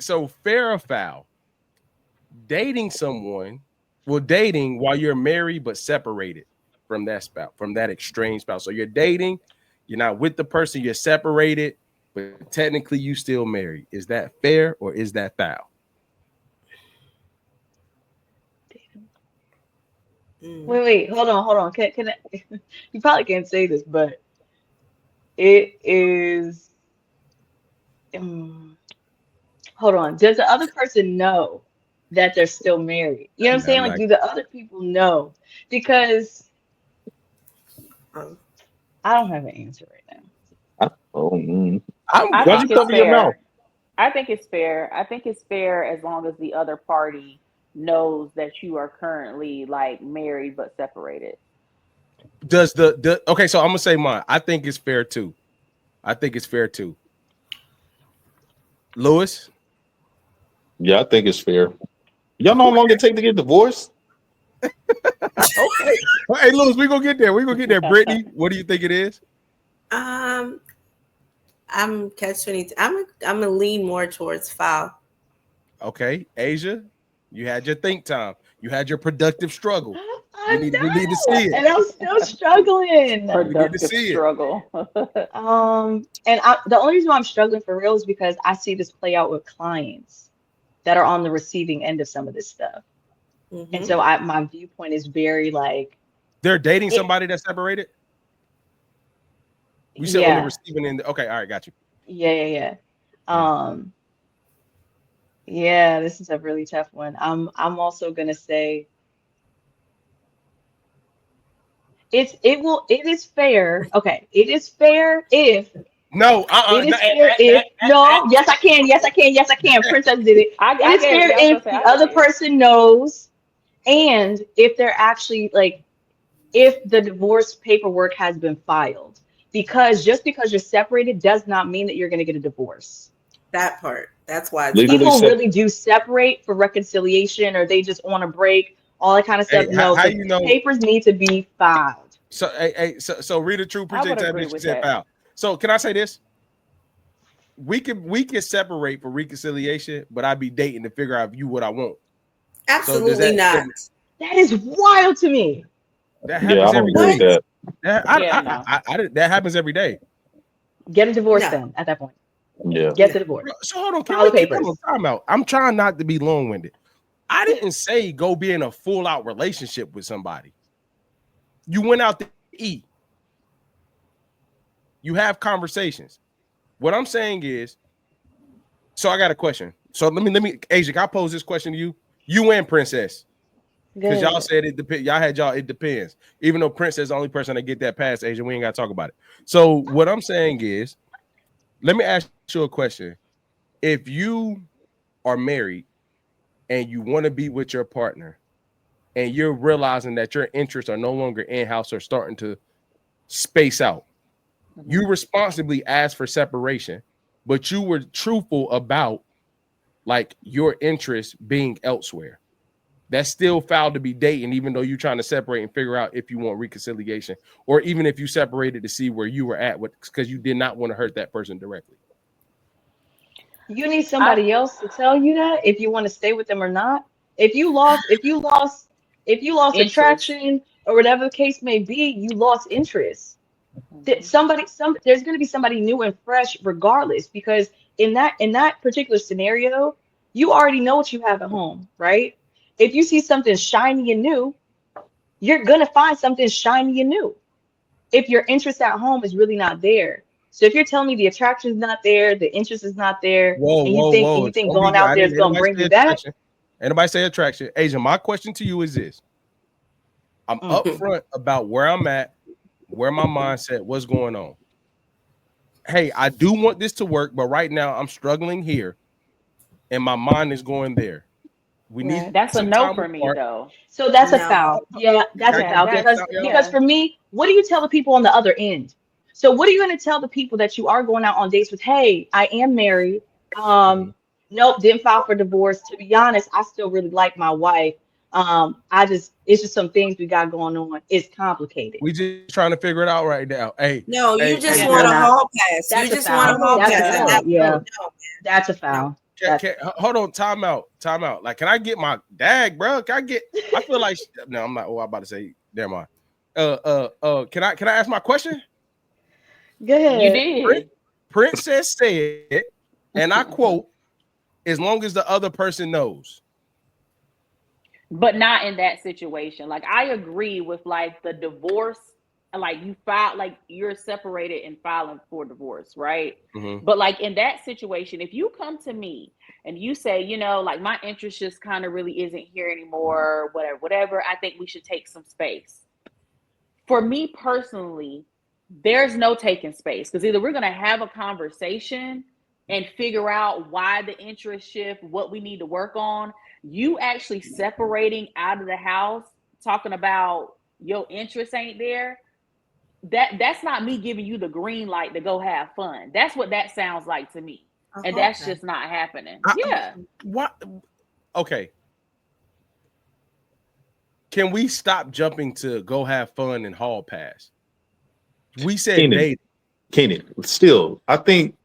So fair or foul? Dating someone, dating while you're married but separated from that spouse, from that estranged spouse. So you're dating, you're not with the person, you're separated, but technically you still married. Is that fair or is that foul? Wait, hold on. Can I, you probably can't say this, but it is. Um, hold on. Does the other person know that they're still married? You know what I'm saying? I'm Like, not. do the other people know? Because Um, I don't have an answer right Oh, I'm, I why'd I, you think it's cover your mouth? fair. I think it's fair. I think it's fair as long as the other party knows that you are currently like married but separated. does the okay? So I'm gonna say mine. I think it's fair too. I think it's fair too. Lewis, Yeah, I think it's fair. Y'all know how long it take to get divorced? okay. Well, hey, Lewis, we gonna get there. We gonna get there. Brittany, what do you think it is? um, I'm catch 22. I'm gonna lean more towards foul. Okay, Asia, you had your think time. You had your productive struggle. now. We need to I see it. know, and I'm still struggling. We need to Productive see it. struggle. The only reason why I'm struggling for real is because I see this play out with clients that are on the receiving end of some of this stuff. And Hmm. so my viewpoint is very like They're dating it, somebody that's separated. We said on the yeah, receiving end. Okay, all right, got you. yeah. Um, yeah, this is a really tough one. I'm also gonna say it is fair. Okay, it is fair if No, it is fair if no, yes I can. Princess did it. It I is get it. fair Yeah, I was gonna if say the I get other it. Yeah. person knows and if they're actually like if the divorce paperwork has been filed. Because just because you're separated does not mean that you're going to get a divorce. That part. That's why it's Legally foul. People set. really do separate for reconciliation or they just want to break, all that kind of hey, stuff. No, how the you know? papers need to be filed. So Rita True, I appreciate would that. agree She with said that. foul. So can I say this? We can separate for reconciliation, but I'd be dating to figure out if you what I want. So does Absolutely that not. That is wild to me. that Yeah, I happens don't every agree with What? day? that. Yeah, no. That happens every day. Get a divorce No. then at that point. Yeah. Get No. the divorce. So hold on, File the hold on, papers. time out. I'm trying not to be long-winded. I didn't say go be in a full-out relationship with somebody. You went out to eat. You have conversations. What I'm saying is, so I got a question. So let me, Asia, I'll pose this question to you. You and Princess. Because y'all Good. said it depends. Y'all had it depends. Even though Princess is the only person that get that past Asia, we ain't got to talk about it. So what I'm saying is, let me ask you a question. If you are married and you want to be with your partner and you're realizing that your interests are no longer in-house or starting to space out, you Mhm. responsibly asked for separation, but you were truthful about like your interests being elsewhere. That's still foul to be dating, even though you're trying to separate and figure out if you want reconciliation, or even if you separated to see where you were at with because you did not want to hurt that person directly. You need I somebody else to tell you that if you want to stay with them or not. If you lost interest. attraction or whatever the case may be, you lost interest. Mhm. There's going to be somebody new and fresh regardless because in that particular scenario, you already know what you have at home, right? If you see something shiny and new, you're going to find something shiny and new. If your interest at home is really not there. So if you're telling me the attraction is not there, the interest is not there, Whoa, and you whoa, think and whoa! you think Don't be. going out I there didn't. is going to Anybody bring say you that, attraction? Anybody say attraction? Asia, my question to you is this: I'm mm, upfront about where I'm at, where my mindset, what's going on. Hey, I do want this to work, but right now I'm struggling here, and my mind is going there. We need right? That's a some no time for me apart. though. So that's a No. foul. Yeah, that's a Can Yeah, foul I get that's because this out, y'all? because yeah. for me, what do you tell the people on the other end? So what are you going to tell the people that you are going out on dates with? Hey, I am married. Mhm. Nope, didn't file for divorce. To be honest, I still really like my wife. It's just some things we got going on. It's complicated. We just trying to figure it out right now. No, you Hey, just Yeah, want no, a Karen. no, hall pass. You that's a just want a foul. hall No, That's a pass at no. foul. that point. Yeah, No, that's a no. foul. hold on, time out. Like, can I get my dag, bro? I feel like no, I'm not. Oh, I'm about to say, never mind. Can I ask my question? Go ahead. You did. Princess said, and I quote, as long as the other person knows. But not in that situation. Like, I agree with like the divorce, like you file, like you're separated and filing for divorce, right? Mm-hmm. But like in that situation, if you come to me and you say, you know, like my interest just kind of really isn't here anymore, whatever, I think we should take some space. For me personally, there's no taking space, because either we're going to have a conversation and figure out why the interest shift, what we need to work on. You actually separating out of the house, talking about your interest ain't there, that's not me giving you the green light to go have fun. That's what that sounds like to me. And that's just not happening. Yeah. What? Okay. Can we stop jumping to go have fun and hall pass? We said date. Kenan, still, I think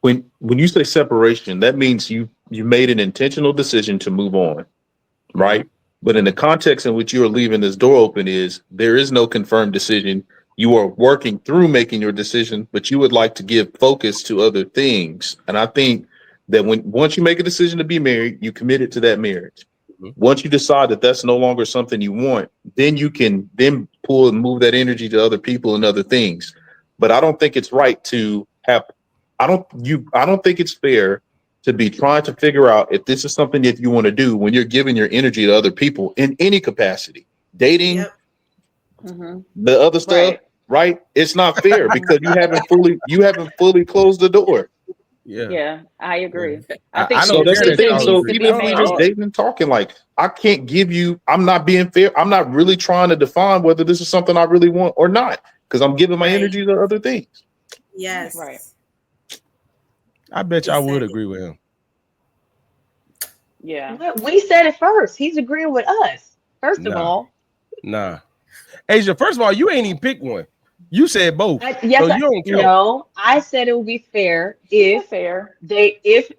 when you say separation, that means you made an intentional decision to move on, right? Mm-hmm. But in the context in which you are leaving this door open is there is no confirmed decision. You are working through making your decision, but you would like to give focus to other things. And I think that once you make a decision to be married, you committed to that marriage. Mm-hmm. Once you decide that that's no longer something you want, then you can then pull and move that energy to other people and other things. But I don't think it's right to have. I don't think it's fair to be trying to figure out if this is something that you want to do when you're giving your energy to other people in any capacity, dating, the other stuff, right? It's not fair because you haven't fully closed the door. Yeah, I agree. Yeah. I think so that's the thing. So even if we're just dating and talking, like I can't give you. I'm not being fair. I'm not really trying to define whether this is something I really want or not because I'm giving my energy to other things. Yes. Right. I bet you I would agree with him. Yeah. We said it first. He's agreeing with us. First of all. Nah. Asia, first of all, you ain't even pick one. You said both. No, I said it would be fair if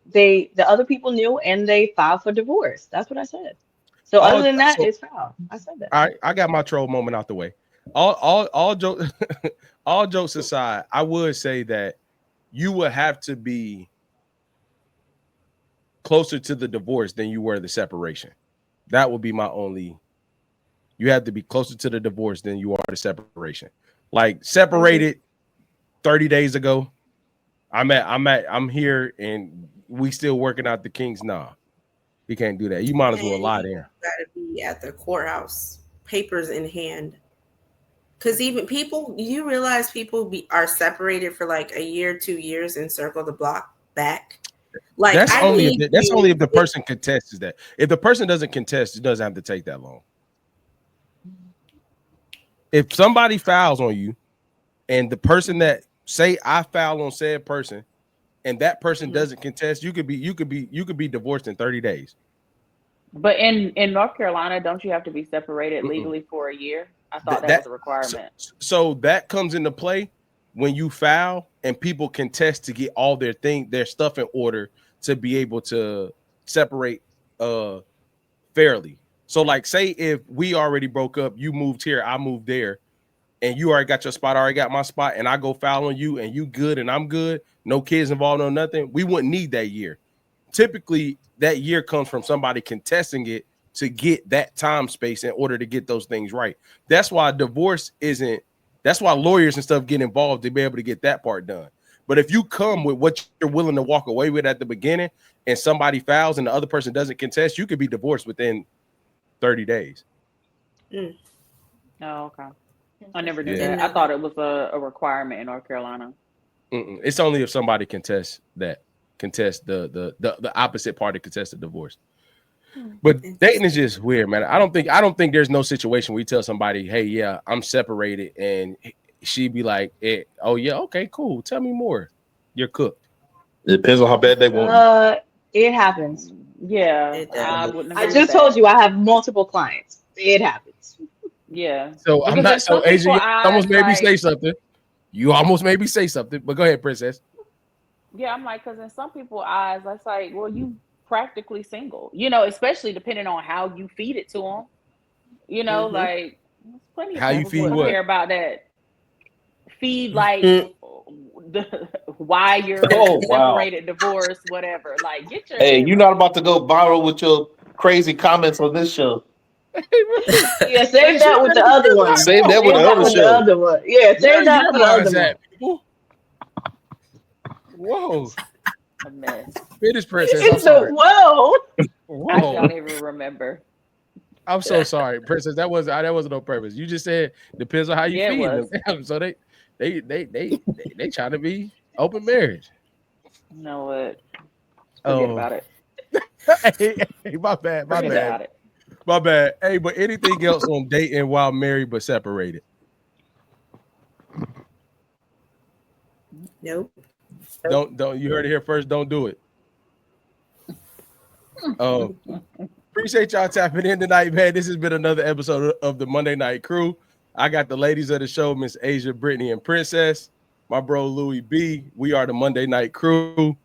the other people knew and they filed for divorce. That's what I said. So other than that, it's foul. I said that. All right, I got my troll moment out the way. All jokes all jokes aside, I would say that you would have to be closer to the divorce than you were the separation. That would be my only. You have to be closer to the divorce than you are the separation. Like separated 30 days ago. I'm here and we still working out the kinks. Nah, you can't do that. You might as well lie there. You gotta be at the courthouse, papers in hand. Because even people, you realize people are separated for like a year, 2 years, and circle the block back. Like that's only if the person contests that. If the person doesn't contest, it doesn't have to take that long. If somebody fouls on you, and the person that say I foul on said person, and that person doesn't contest, you could be divorced in 30 days. But in North Carolina, don't you have to be separated legally for a year? I thought that was a requirement. So that comes into play when you foul and people contest to get all their stuff in order to be able to separate fairly. So like say if we already broke up, you moved here, I moved there, and you already got your spot, I already got my spot, and I go foul on you and you good and I'm good, no kids involved, no nothing, we wouldn't need that year. Typically that year comes from somebody contesting it to get that time space in order to get those things right. That's why that's why lawyers and stuff get involved to be able to get that part done. But if you come with what you're willing to walk away with at the beginning and somebody fouls and the other person doesn't contest, you could be divorced within 30 days. Oh, okay. I never knew that. I thought it was a requirement in North Carolina. It's only if somebody contests the opposite party contests the divorce. But dating is just weird, man. I don't think there's no situation where you tell somebody, hey, yeah, I'm separated, and she'd be like, oh yeah, okay, cool. Tell me more. You're cooked. It depends on how bad they want. It happens. Yeah. I just told you I have multiple clients. It happens. Yeah. So I'm not so Asia. You almost made me say something. But go ahead, Princess. Yeah, I'm like, because in some people's eyes, that's like, well, you practically single, you know, especially depending on how you feed it to them. You know, Mhm. like there's plenty of How you people feed who what? care about that. Feed like the why you're Oh wow. separated, divorced, whatever. Like, get your Hey, head you're right. not about to go viral with your crazy comments on this show. Yeah, Hey, save she that with the ready to other feel one. like, Save that with Save the that other with the show. other one. Yeah, where save are that your for the other minds one. at, people? Whoa, A mess. British princess. I'm It's the sorry. whoa. I don't Whoa, even remember. I'm so sorry, princess. That wasn't on purpose. You just said depends on how you Yeah, it feeding was. them. So they trying to be open marriage. You know what? Forget Oh, about it. hey, my bad, my Forget bad, about it. my bad. Hey, but anything else on dating while married but separated? Nope. Don't. You heard it here first. Don't do it. Um, appreciate y'all tapping in tonight, man. This has been another episode of the Monday Night Crew. I got the ladies of the show, Miss Asia, Brittany, and Princess. My bro Louis B. We are the Monday Night Crew.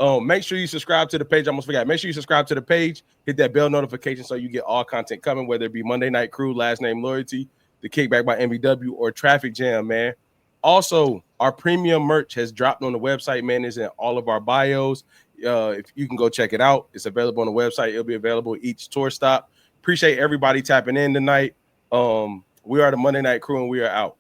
Make sure you subscribe to the page. I almost forgot. Make sure you subscribe to the page. Hit that bell notification so you get all content coming, whether it be Monday Night Crew, Last Name Loyalty, The Kickback by MVW, or Traffic Jam, man. Also, our premium merch has dropped on the website, man. It's in all of our bios. If you can go check it out, it's available on the website. It'll be available each tour stop. Appreciate everybody tapping in tonight. We are the Monday Night Crew, and we are out.